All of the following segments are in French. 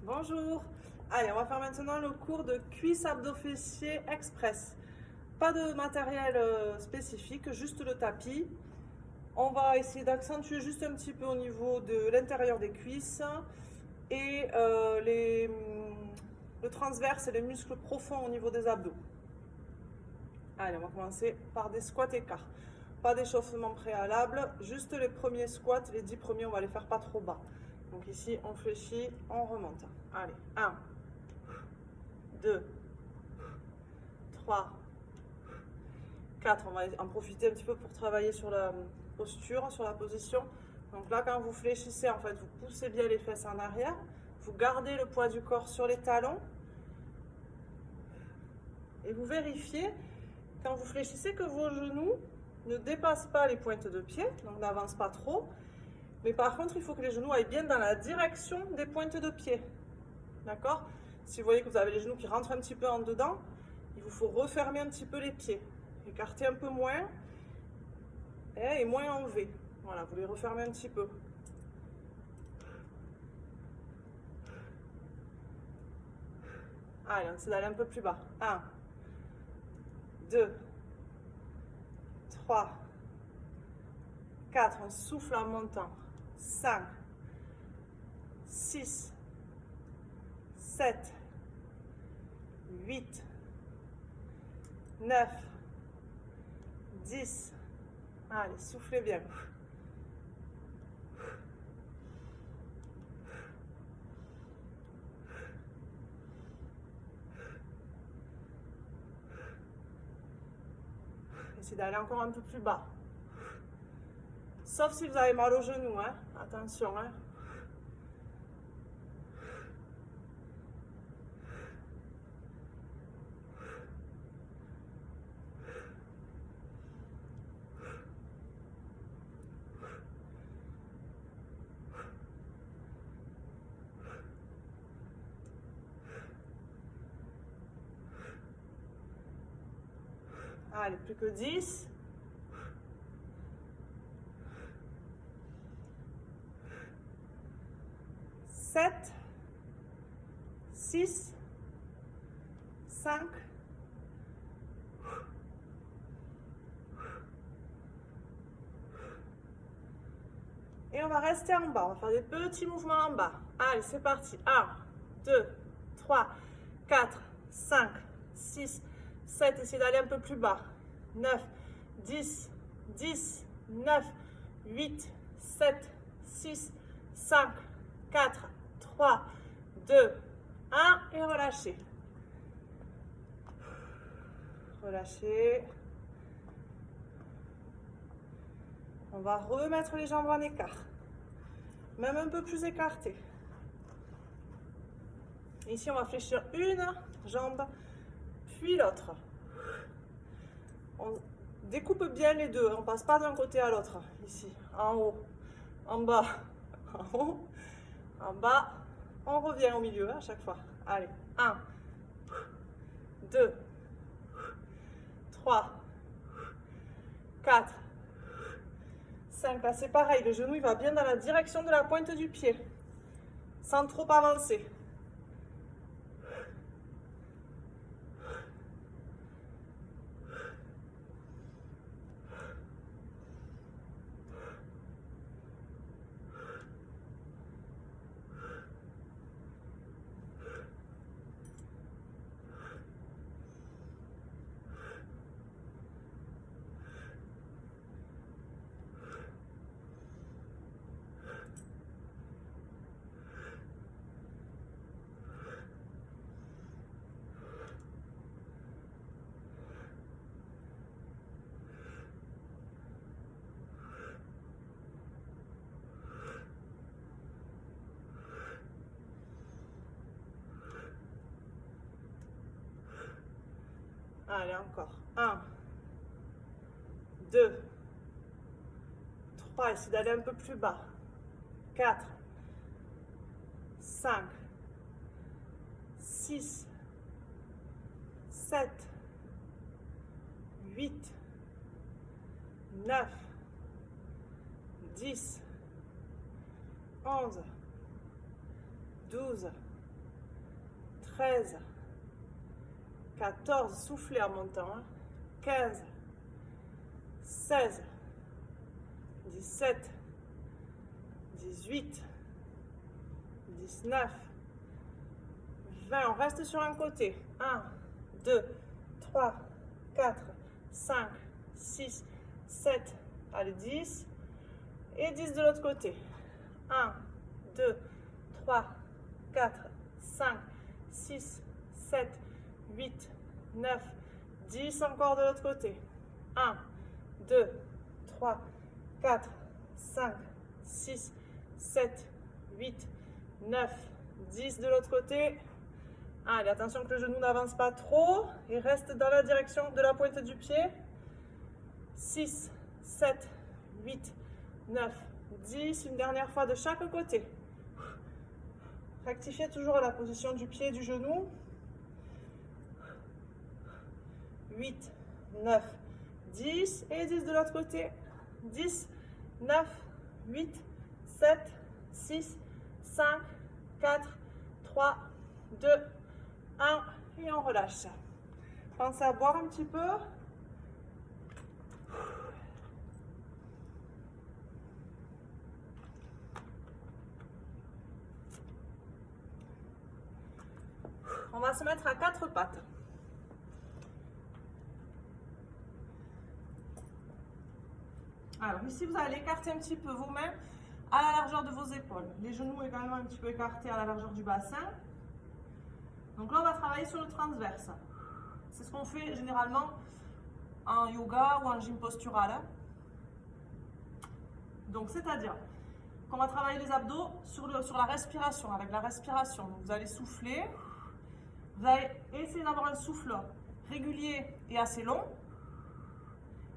Bonjour. Allez, on va faire maintenant le cours de cuisse abdos fessiers express. Pas de matériel spécifique, juste le tapis. On va essayer d'accentuer juste un petit peu au niveau de l'intérieur des cuisses et le transverse et les muscles profonds au niveau des abdos. Allez, on va commencer par des squats écarts. Pas d'échauffement préalable, juste les premiers squats, les 10 premiers, on va les faire pas trop bas. Donc ici, on fléchit, on remonte. Allez, 1, 2, 3, 4. On va en profiter un petit peu pour travailler sur la posture, sur la position. Donc là, quand vous fléchissez, en fait, vous poussez bien les fesses en arrière. Vous gardez le poids du corps sur les talons. Et vous vérifiez, quand vous fléchissez, que vos genoux ne dépassent pas les pointes de pied. Donc n'avance pas trop. Mais par contre, il faut que les genoux aillent bien dans la direction des pointes de pied. D'accord? Si vous voyez que vous avez les genoux qui rentrent un petit peu en dedans, il vous faut refermer un petit peu les pieds. Écarter un peu moins et moins en V. Voilà, vous les refermez un petit peu. Allez, on essaie d'aller un peu plus bas. 1, 2, 3, 4. On souffle en montant. 5, 6, 7, 8, 9, 10. Allez, soufflez bien. Essayez d'aller encore un peu plus bas. Sauf si vous avez mal au genou, hein. Attention, hein. Allez, plus que 10. 7, 6, 5, et on va rester en bas. On va faire des petits mouvements en bas. Allez, c'est parti. 1, 2, 3, 4, 5, 6, 7. Essayez d'aller un peu plus bas. 9, 10, 10, 9, 8, 7, 6, 5, 4, 3, 2, 1. Et relâchez. Relâchez. On va remettre les jambes en écart. Même un peu plus écartées. Ici, on va fléchir une jambe, puis l'autre. On découpe bien les deux. On ne passe pas d'un côté à l'autre. Ici, en haut, en bas, en haut, en bas. On revient au milieu à chaque fois. Allez, 1, 2, 3, 4, 5. Là, c'est pareil. Le genou, il va bien dans la direction de la pointe du pied, sans trop avancer. Allez, encore. 1, 2, 3. Essayez d'aller un peu plus bas. 4, 5, 6, 7, 8, 9, 10, 11, 12, 13, 14, soufflez en montant, hein. 15, 16, 17, 18, 19, 20, on reste sur un côté, 1, 2, 3, 4, 5, 6, 7, allez 10, et 10 de l'autre côté, 1, 2, 3, 4, 5, 6, 7, 8, 9, 10, encore de l'autre côté, 1, 2, 3, 4, 5, 6, 7, 8, 9, 10 de l'autre côté. Allez, attention que le genou n'avance pas trop et reste dans la direction de la pointe du pied. 6, 7, 8, 9, 10. Une dernière fois de chaque côté. Rectifiez toujours la position du pied et du genou. 8, 9, 10 et 10 de l'autre côté. 10, 9, 8, 7, 6, 5, 4, 3, 2, 1 et on relâche. Pensez à boire un petit peu. On va se mettre à 4 pattes. Alors ici, vous allez écarter un petit peu vos mains à la largeur de vos épaules. Les genoux également un petit peu écartés à la largeur du bassin. Donc là, on va travailler sur le transverse. C'est ce qu'on fait généralement en yoga ou en gym postural. Donc, c'est-à-dire qu'on va travailler les abdos sur la respiration, avec la respiration. Donc, vous allez souffler. Vous allez essayer d'avoir un souffle régulier et assez long.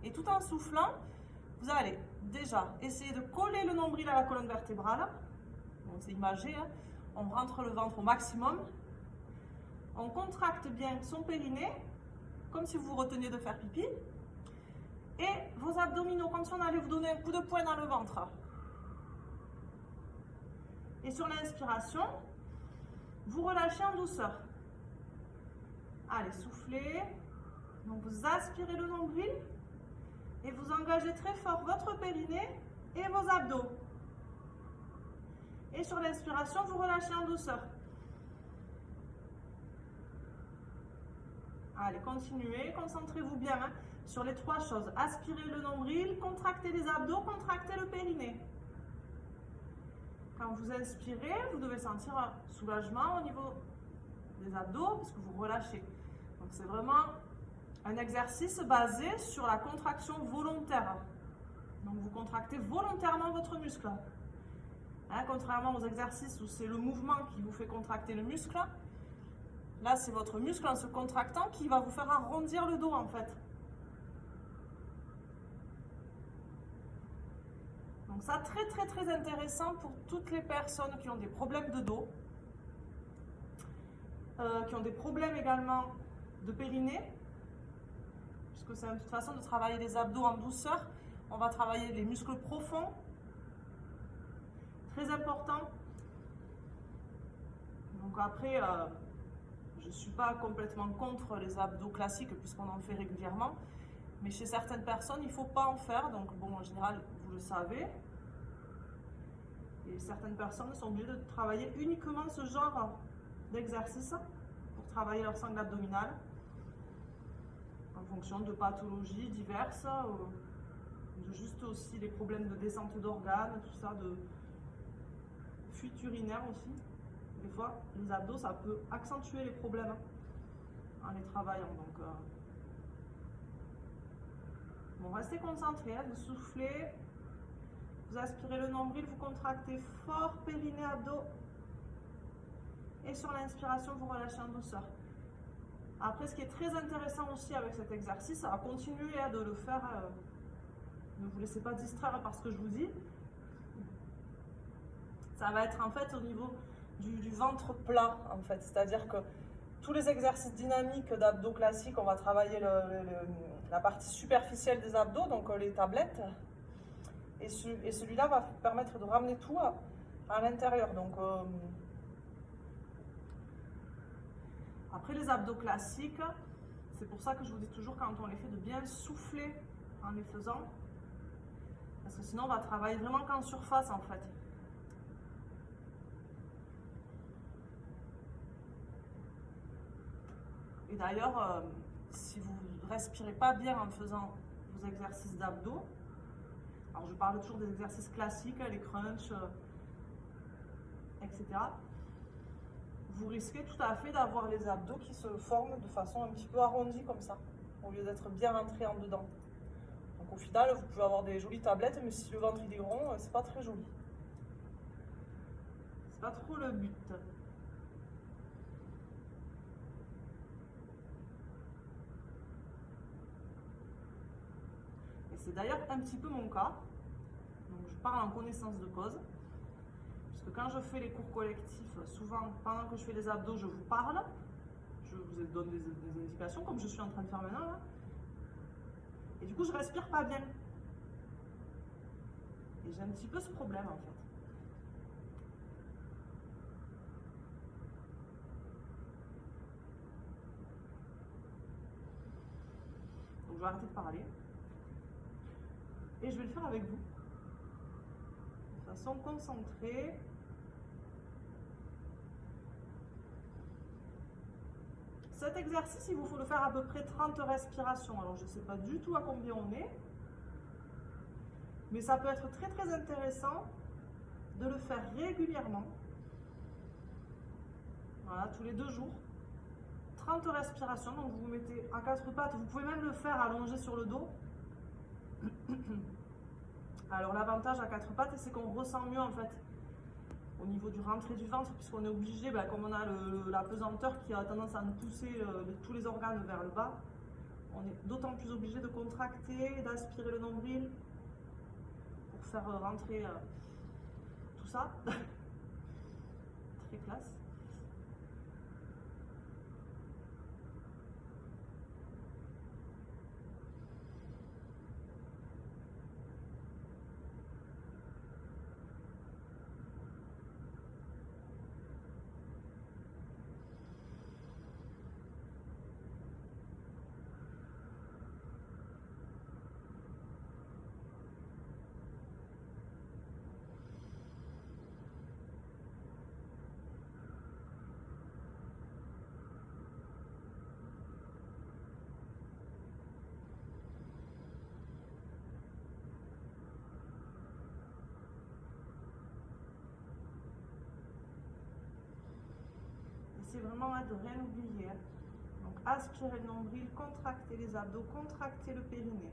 Et tout en soufflant, vous allez déjà essayer de coller le nombril à la colonne vertébrale. Bon, c'est imagé, hein. On rentre le ventre au maximum. On contracte bien son périnée, comme si vous reteniez de faire pipi. Et vos abdominaux, comme si on allait vous donner un coup de poing dans le ventre. Et sur l'inspiration, vous relâchez en douceur. Allez, soufflez. Donc vous aspirez le nombril et vous engagez très fort votre périnée et vos abdos. Et sur l'inspiration, vous relâchez en douceur. Allez, continuez, concentrez-vous bien hein, sur les 3 choses. Aspirez le nombril, contractez les abdos, contractez le périnée. Quand vous inspirez, vous devez sentir un soulagement au niveau des abdos parce que vous relâchez. Donc c'est vraiment un exercice basé sur la contraction volontaire. Donc vous contractez volontairement votre muscle. Hein, contrairement aux exercices où c'est le mouvement qui vous fait contracter le muscle, là c'est votre muscle en se contractant qui va vous faire arrondir le dos en fait. Donc ça très intéressant pour toutes les personnes qui ont des problèmes de dos, qui ont des problèmes également de périnée, puisque c'est une façon de travailler les abdos en douceur. On va travailler les muscles profonds, très important. Donc après, je ne suis pas complètement contre les abdos classiques puisqu'on en fait régulièrement, mais chez certaines personnes, il ne faut pas en faire. Donc bon, en général, vous le savez. Et certaines personnes sont obligées de travailler uniquement ce genre d'exercice pour travailler leur sangle abdominale en fonction de pathologies diverses, de juste aussi les problèmes de descente d'organes, tout ça, de fuite urinaire aussi. Des fois, les abdos, ça peut accentuer les problèmes en les travaillant. Donc, bon, restez concentrés, hein, vous soufflez. Vous aspirez le nombril, vous contractez fort, périnée, abdos. Et sur l'inspiration, vous relâchez en douceur. Après, ce qui est très intéressant aussi avec cet exercice, ça va continuer de le faire. Ne vous laissez pas distraire par ce que je vous dis. Ça va être en fait au niveau du ventre plat, en fait. C'est-à-dire que tous les exercices dynamiques d'abdos classiques, on va travailler la partie superficielle des abdos, donc les tablettes. Et celui-là va permettre de ramener tout à l'intérieur. Donc, Après les abdos classiques, c'est pour ça que je vous dis toujours quand on les fait de bien souffler en les faisant. Parce que sinon on va travailler vraiment qu'en surface en fait. Et d'ailleurs, si vous ne respirez pas bien en faisant vos exercices d'abdos, alors je parle toujours des exercices classiques, les crunchs, etc. Vous risquez tout à fait d'avoir les abdos qui se forment de façon un petit peu arrondie comme ça, au lieu d'être bien rentrés en dedans. Donc au final, vous pouvez avoir des jolies tablettes, mais si le ventre il est rond, c'est pas très joli. C'est pas trop le but. Et c'est d'ailleurs un petit peu mon cas. Donc je parle en connaissance de cause. Parce que quand je fais les cours collectifs, souvent pendant que je fais les abdos, je vous parle. Je vous donne des indications comme je suis en train de faire maintenant là. Et du coup, je respire pas bien. Et j'ai un petit peu ce problème en fait. Donc je vais arrêter de parler. Et je vais le faire avec vous. De façon concentrée. Cet exercice, il vous faut le faire à peu près 30 respirations. Alors, je ne sais pas du tout à combien on est. Mais ça peut être très très intéressant de le faire régulièrement. Voilà, tous les 2 jours. 30 respirations, donc vous vous mettez à 4 pattes. Vous pouvez même le faire allongé sur le dos. Alors l'avantage à 4 pattes, c'est qu'on ressent mieux en fait au niveau du rentrée du ventre, puisqu'on est obligé, comme on a la pesanteur qui a tendance à nous pousser tous les organes vers le bas, on est d'autant plus obligé de contracter, d'aspirer le nombril pour faire rentrer tout ça. Très classe. C'est vraiment de rien oublier. Donc aspirer le nombril, contracter les abdos, contracter le périnée.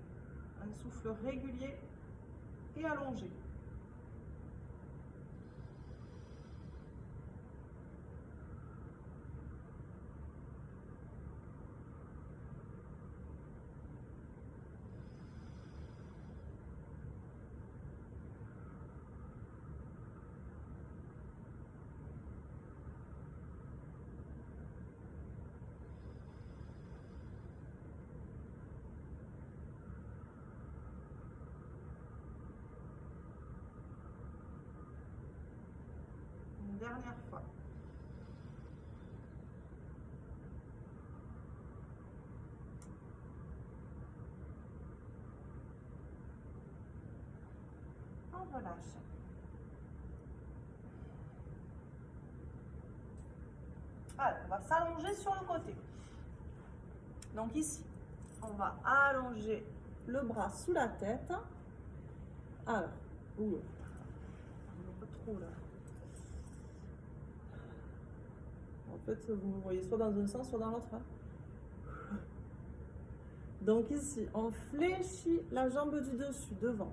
Un souffle régulier et allongé. Dernière fois. On relâche. Alors, on va s'allonger sur le côté. Donc ici, on va allonger le bras sous la tête. Alors, un peu trop là. En fait, vous me voyez soit dans un sens, soit dans l'autre. Donc ici, on fléchit la jambe du dessus, devant.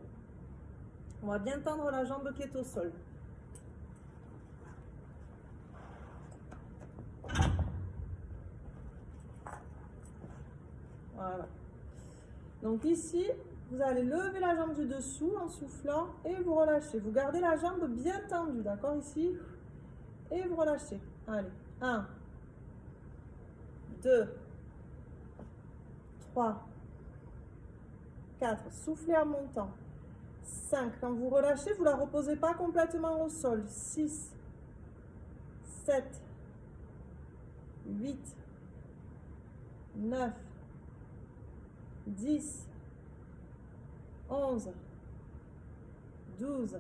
On va bien tendre la jambe qui est au sol. Voilà. Donc ici, vous allez lever la jambe du dessous en soufflant et vous relâchez. Vous gardez la jambe bien tendue, d'accord, ici. Et vous relâchez. Allez. 1, 2, 3, 4. Soufflez en montant. 5. Quand vous relâchez, vous ne la reposez pas complètement au sol. 6, 7, 8, 9, 10, 11, 12,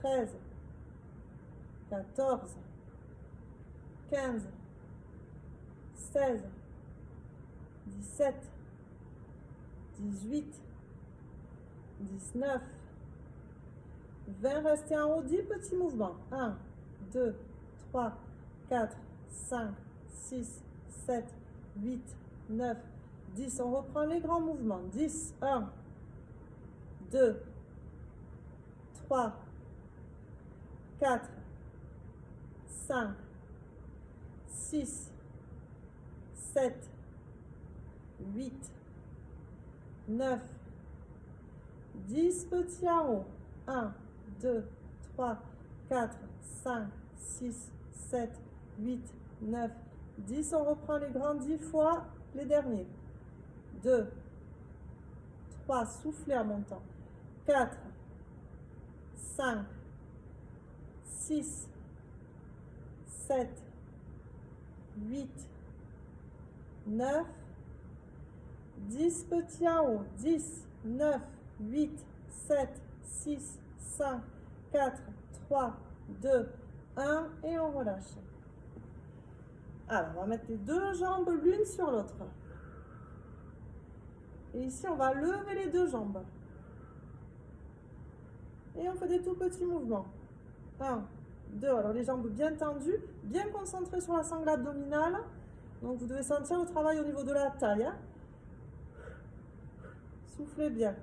13, 14, 15, 16, 17, 18, 19, 20. Restez en haut, 10 petits mouvements. 1, 2, 3, 4, 5, 6, 7, 8, 9, 10. On reprend les grands mouvements. 10, 1, 2, 3, 4, 5, 6, 7, 8, 9, 10 petits en haut. 1, 2, 3, 4, 5, 6, 7, 8, 9, 10. On reprend les grands 10 fois les derniers. 2, 3, soufflez en montant. 4, 5, 6, 7, 8, 9, 10 petits en haut. 10, 9, 8, 7, 6, 5, 4, 3, 2, 1 et on relâche. Alors, on va mettre les deux jambes l'une sur l'autre. Et ici, on va lever les deux jambes. Et on fait des tout petits mouvements. 1, 2, alors les jambes bien tendues, bien concentrées sur la sangle abdominale. Donc, vous devez sentir le travail au niveau de la taille. Hein. Soufflez bien.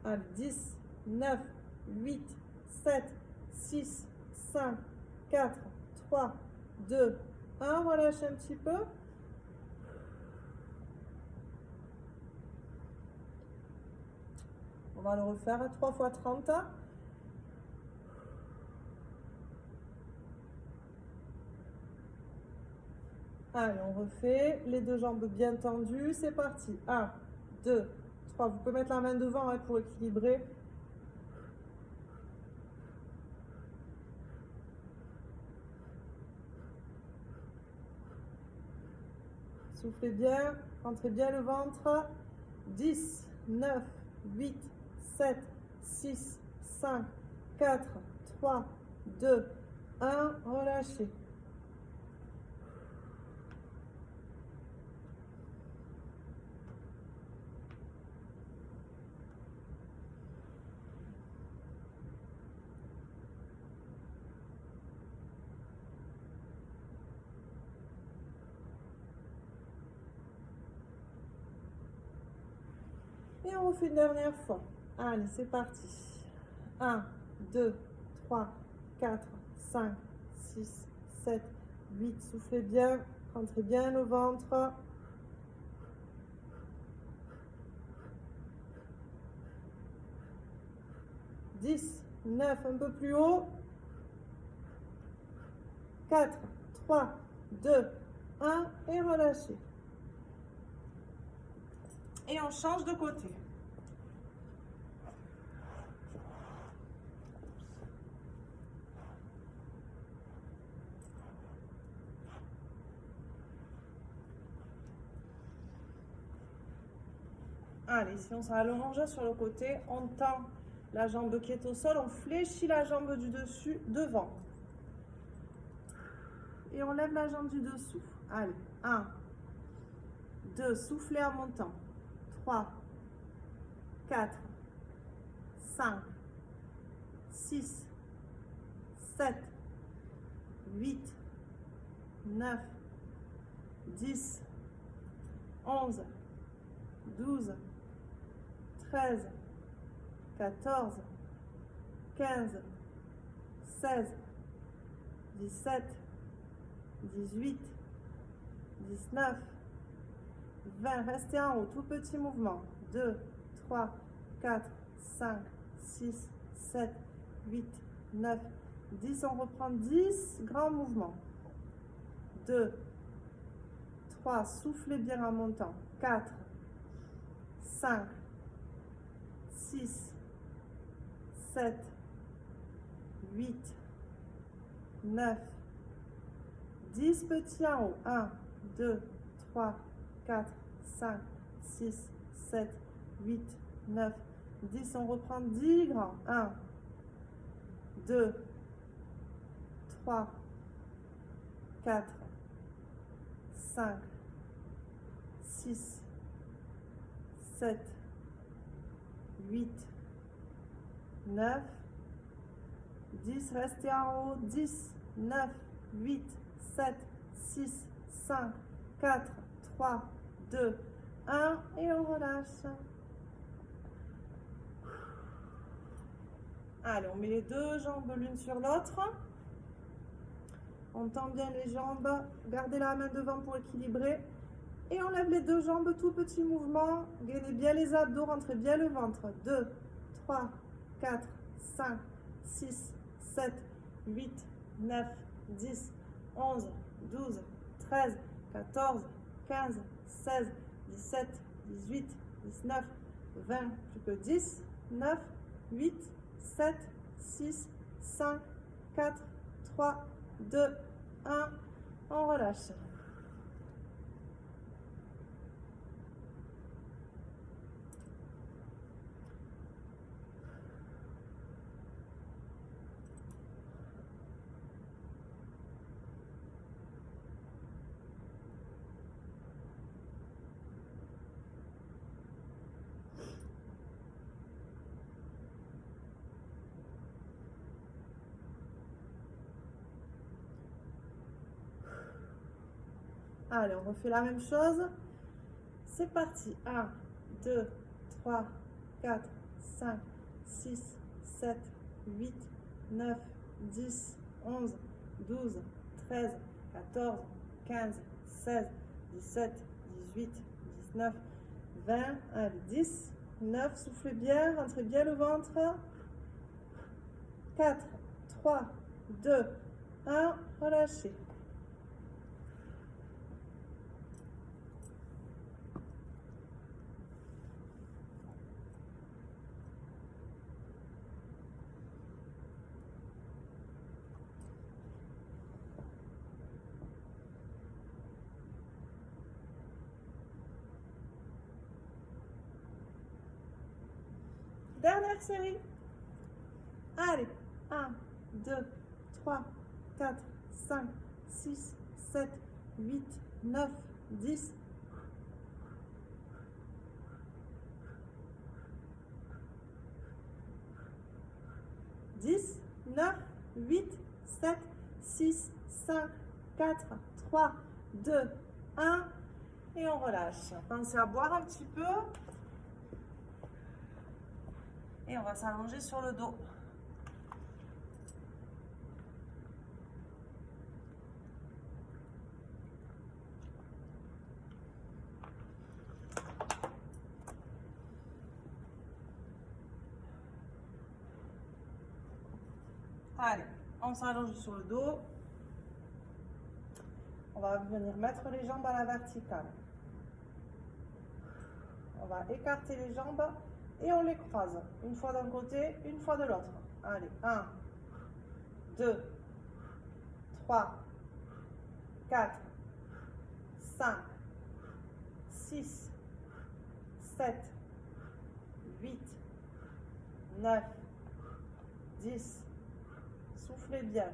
Allez, 10, 9, 8, 7, 6, 5, 4, 3, 2, 1. Relâchez un petit peu. On va le refaire 3 fois 30. Allez, on refait. Les deux jambes bien tendues. C'est parti. 1, 2, 3. Vous pouvez mettre la main devant hein, pour équilibrer. Soufflez bien. Rentrez bien le ventre. 10, 9, 8, 7, 6, 5, 4, 3, 2, 1. Relâchez. Et on refait une dernière fois. Allez, c'est parti. 1, 2, 3, 4, 5, 6, 7, 8. Soufflez bien. Rentrez bien le ventre. 10, 9, un peu plus haut. 4, 3, 2, 1 et relâchez. Et on change de côté. Allez, si on s'allonge sur le côté, on tend la jambe qui est au sol, on fléchit la jambe du dessus devant. Et on lève la jambe du dessous. Allez, 1, 2, soufflez en montant. 3, 4, 5, 6, 7, 8, 9, 10, 11, 12, 13, 14, 15, 16, 17, 18, 19, 20. Restez en haut, tout petit mouvement. 2, 3, 4, 5, 6, 7, 8, 9, 10. On reprend 10 grands mouvements. 2, 3, soufflez bien en montant. 4, 5, 6, 7, 8, 9, 10 petits en haut. 1, 2, 3, 4, 5, 6, 7, 8, 9, 10. On reprend 10 grands. 1, 2, 3, 4, 5, 6, 7, 8, 9, 10. Restez en haut. 10, 9, 8, 7, 6, 5, 4, 3, 2, 1. Et on relâche. Allez, on met les deux jambes l'une sur l'autre. On tend bien les jambes. Gardez la main devant pour équilibrer. Et on lève les deux jambes, tout petit mouvement. Gainez bien les abdos, rentrez bien le ventre. 2, 3, 4, 5, 6, 7, 8, 9, 10, 11, 12, 13, 14, 15, 16, 17, 18, 19, 20, plus que 10, 9, 8, 7, 6, 5, 4, 3, 2, 1. On relâche. Allez, on refait la même chose. C'est parti. 1, 2, 3, 4, 5, 6, 7, 8, 9, 10, 11, 12, 13, 14, 15, 16, 17, 18, 19, 20. Allez, 10, 9. Soufflez bien, rentrez bien le ventre. 4, 3, 2, 1. Relâchez. Dernière série. Allez, 1, 2, 3, 4, 5, 6, 7, 8, 9, 10. 10, 9, 8, 7, 6, 5, 4, 3, 2, 1. Et on relâche. Pensez à boire un petit peu. Et on va s'allonger sur le dos. Allez, on s'allonge sur le dos. On va venir mettre les jambes à la verticale. On va écarter les jambes et on les croise. Une fois d'un côté, une fois de l'autre. Allez, 1, 2, 3, 4, 5, 6, 7, 8, 9, 10. Soufflez bien.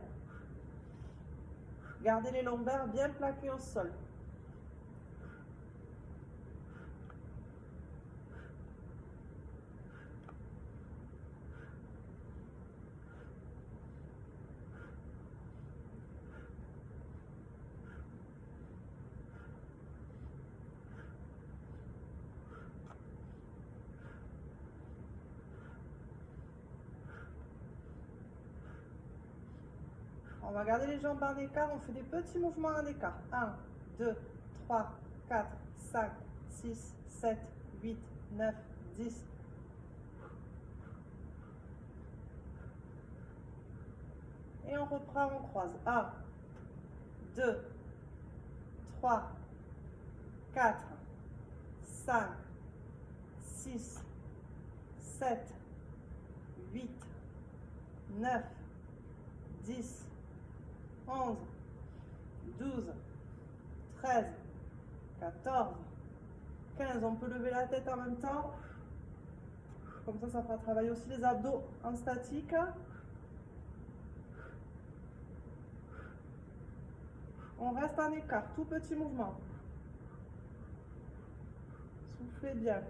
Gardez les lombaires bien plaqués au sol. On va garder les jambes en écart, on fait des petits mouvements en écart. 1, 2, 3, 4, 5, 6, 7, 8, 9, 10. Et on reprend, on croise. 1, 2, 3, 4, 5, 6, 7, 8, 9, 10, 11, 12, 13, 14, 15. On peut lever la tête en même temps. Comme ça fera travailler aussi les abdos en statique. On reste en écart, tout petit mouvement. Soufflez bien.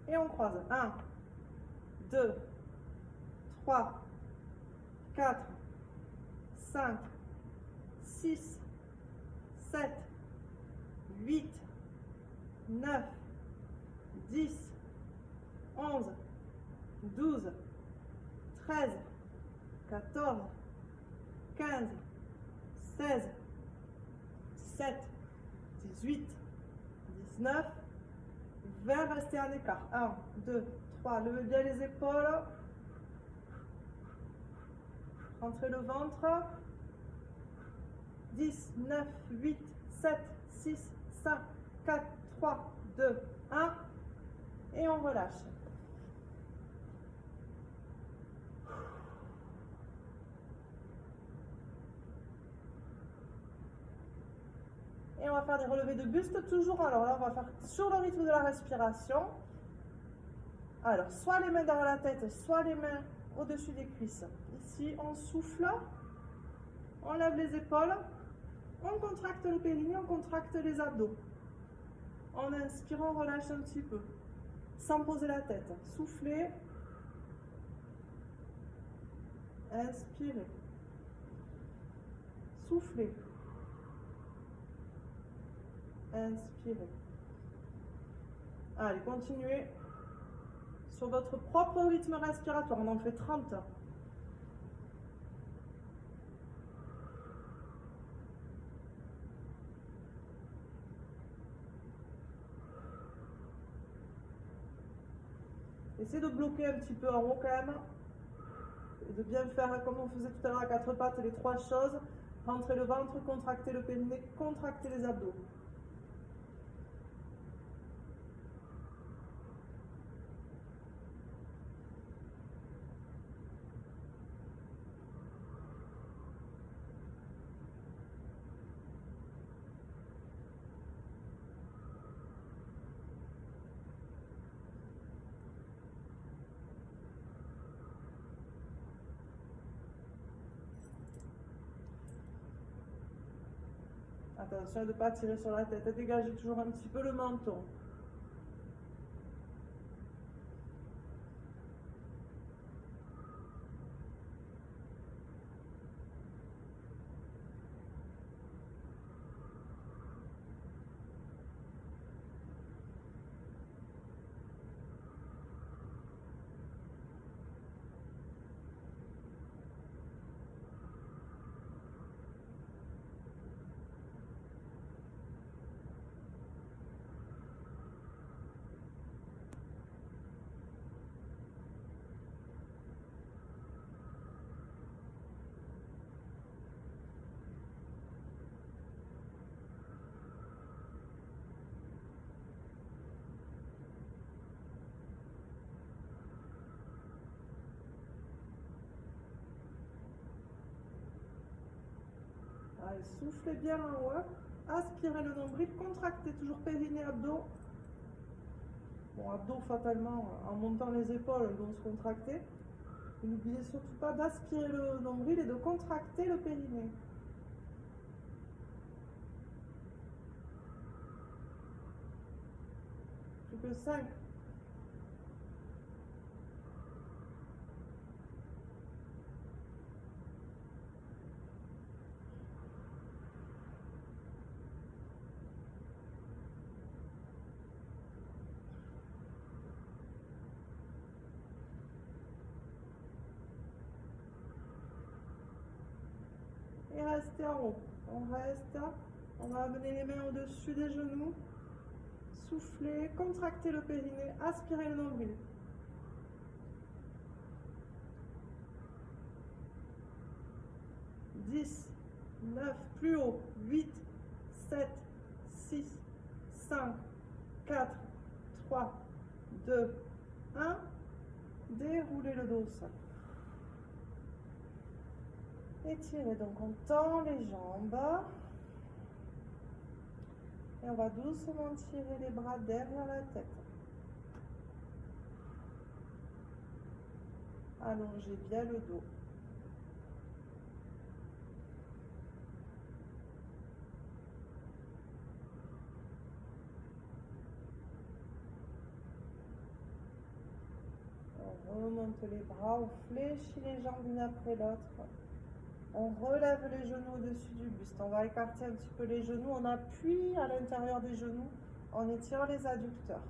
Et on croise. 1, 2, 3, 4, 5, 6, 7, 8, 9, 10, 11, 12, 13, 14, 15, 16, 17, 18, 19, 20, restez en écart. 1, 2, 3, levez bien les épaules. Rentrez le ventre. 10, 9, 8, 7, 6, 5, 4, 3, 2, 1. Et on relâche. Et on va faire des relevés de buste toujours. Alors là, on va faire sur le rythme de la respiration. Alors, soit les mains derrière la tête, soit les mains au-dessus des cuisses. Ici, on souffle. On lève les épaules. On contracte le périnée, on contracte les abdos. On inspire, on relâche un petit peu. Sans poser la tête. Soufflez. Inspirez. Soufflez. Inspirez. Allez, continuez sur votre propre rythme respiratoire. On en fait 30. Essayez de bloquer un petit peu en haut quand même. Et de bien faire comme on faisait tout à l'heure à quatre pattes, les trois choses. Rentrez le ventre, contractez le périnée, contractez les abdos. Attention de ne pas tirer sur la tête, dégagez toujours un petit peu le menton. Allez, soufflez bien en haut. Aspirez le nombril, contractez toujours périnée, abdos. Bon, abdos fatalement, en montant les épaules, ils vont se contracter. N'oubliez surtout pas d'aspirer le nombril et de contracter le périnée. Plus que 5. Et restez en haut. On reste. On va amener les mains au-dessus des genoux. Soufflez, contractez le périnée, aspirez le nombril. 10, 9, plus haut. 8, 7, 6, 5, 4, 3, 2, 1. Déroulez le dos au sol. Étirez, donc on tend les jambes. Et on va doucement tirer les bras derrière la tête. Allongez bien le dos. On remonte les bras, on fléchit les jambes l'une après l'autre. On relève les genoux au-dessus du buste. On va écarter un petit peu les genoux. On appuie à l'intérieur des genoux en étirant les adducteurs.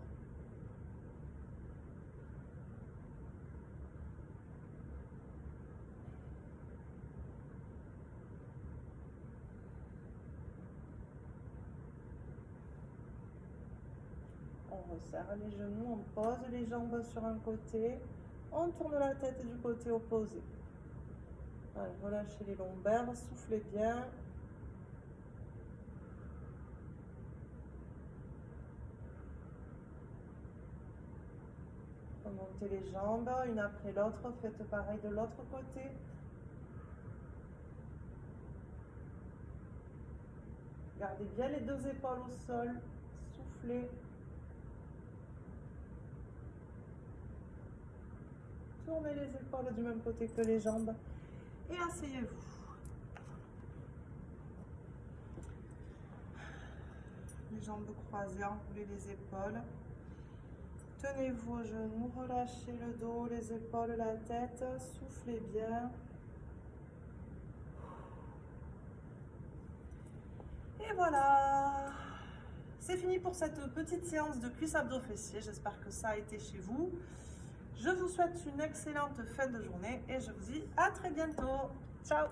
On resserre les genoux, on pose les jambes sur un côté. On tourne la tête du côté opposé. Allez, relâchez les lombaires, soufflez bien. Remontez les jambes, une après l'autre. Faites pareil de l'autre côté. Gardez bien les deux épaules au sol. Soufflez. Tournez les épaules du même côté que les jambes. Et asseyez-vous. Les jambes croisées, enroulez les épaules. Tenez vos genoux, relâchez le dos, les épaules, la tête. Soufflez bien. Et voilà. C'est fini pour cette petite séance de cuisse abdos fessiers. J'espère que ça a été chez vous. Je vous souhaite une excellente fin de journée et je vous dis à très bientôt. Ciao!